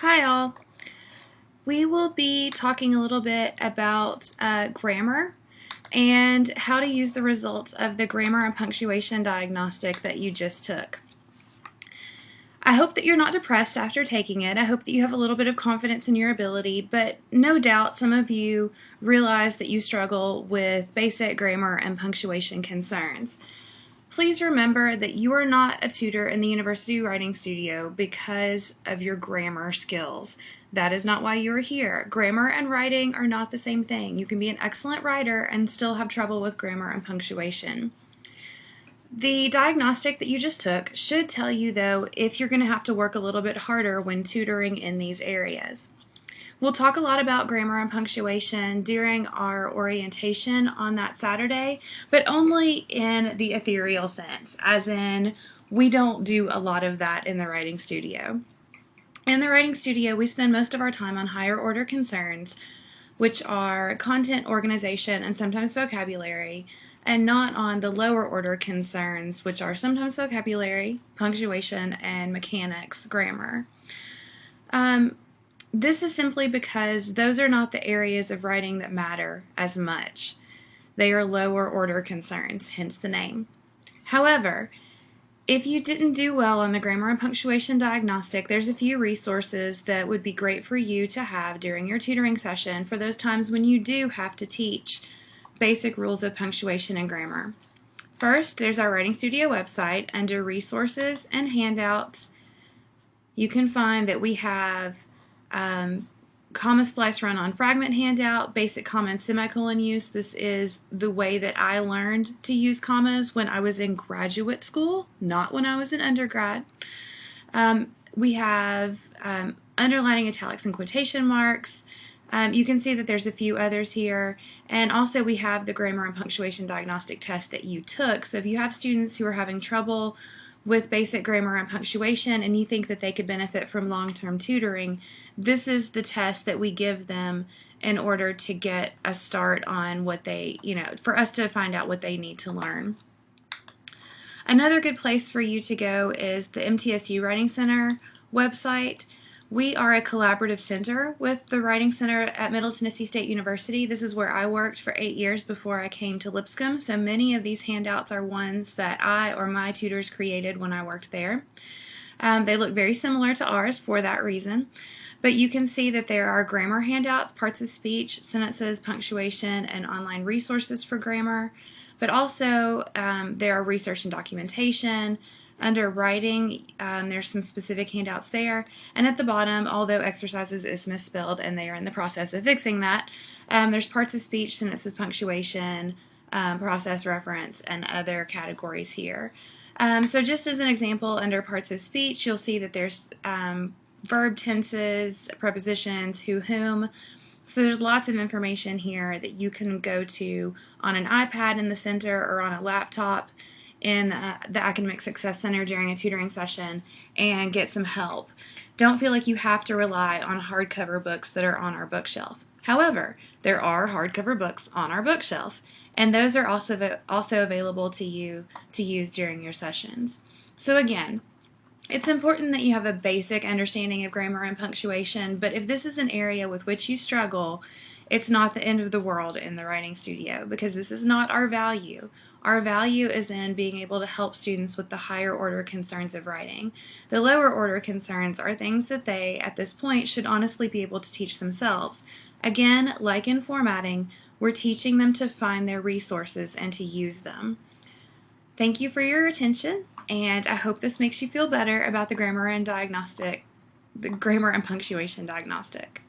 Hi all. We will be talking a little bit about grammar and how to use the results of the grammar and punctuation diagnostic that you just took. I hope that you're not depressed after taking it. I hope that you have a little bit of confidence in your ability, but no doubt some of you realize that you struggle with basic grammar and punctuation concerns. Please remember that you are not a tutor in the University Writing Studio because of your grammar skills. That is not why you are here. Grammar and writing are not the same thing. You can be an excellent writer and still have trouble with grammar and punctuation. The diagnostic that you just took should tell you, though, if you're going to have to work a little bit harder when tutoring in these areas. We'll talk a lot about grammar and punctuation during our orientation on that Saturday, but only in the ethereal sense, as in we don't do a lot of that in the writing studio. In the writing studio, we spend most of our time on higher order concerns, which are content, organization, and sometimes vocabulary, and not on the lower order concerns, which are sometimes vocabulary, punctuation, and mechanics, grammar. This is simply because those are not the areas of writing that matter as much. They are lower order concerns, hence the name. However, if you didn't do well on the grammar and punctuation diagnostic, there's a few resources that would be great for you to have during your tutoring session for those times when you do have to teach basic rules of punctuation and grammar. First, there's our Writing Studio website. Under Resources and Handouts, you can find that we have comma splice run on fragment handout, basic comma and semicolon use. This is the way that I learned to use commas when I was in graduate school, not when I was in undergrad. We have underlining, italics, and quotation marks. You can see that there's a few others here, and also we have the grammar and punctuation diagnostic test that you took. So if you have students who are having trouble with basic grammar and punctuation and you think that they could benefit from long-term tutoring, this is the test that we give them in order to get a start on what they, for us to find out what they need to learn. Another good place for you to go is the MTSU Writing Center website. We are a collaborative center with the Writing Center at Middle Tennessee State University. This is where I worked for 8 years before I came to Lipscomb, so many of these handouts are ones that I or my tutors created when I worked there. They look very similar to ours for that reason, but you can see that there are grammar handouts, parts of speech, sentences, punctuation, and online resources for grammar, but also there are research and documentation. Under writing, there's some specific handouts there, and at the bottom, although exercises is misspelled and they are in the process of fixing that, there's parts of speech, sentences, punctuation, process reference, and other categories here. So just as an example, under parts of speech, you'll see that there's verb tenses, prepositions, who, whom. So there's lots of information here that you can go to on an iPad in the center or on a laptop in the Academic Success Center during a tutoring session and get some help. Don't feel like you have to rely on hardcover books that are on our bookshelf. However, there are hardcover books on our bookshelf, and those are also available to you to use during your sessions. So again, it's important that you have a basic understanding of grammar and punctuation, but if this is an area with which you struggle, it's not the end of the world in the writing studio, because this is not our value. Our value is in being able to help students with the higher order concerns of writing. The lower order concerns are things that they, at this point, should honestly be able to teach themselves. Again, like in formatting, we're teaching them to find their resources and to use them. Thank you for your attention, and I hope this makes you feel better about the grammar and punctuation diagnostic.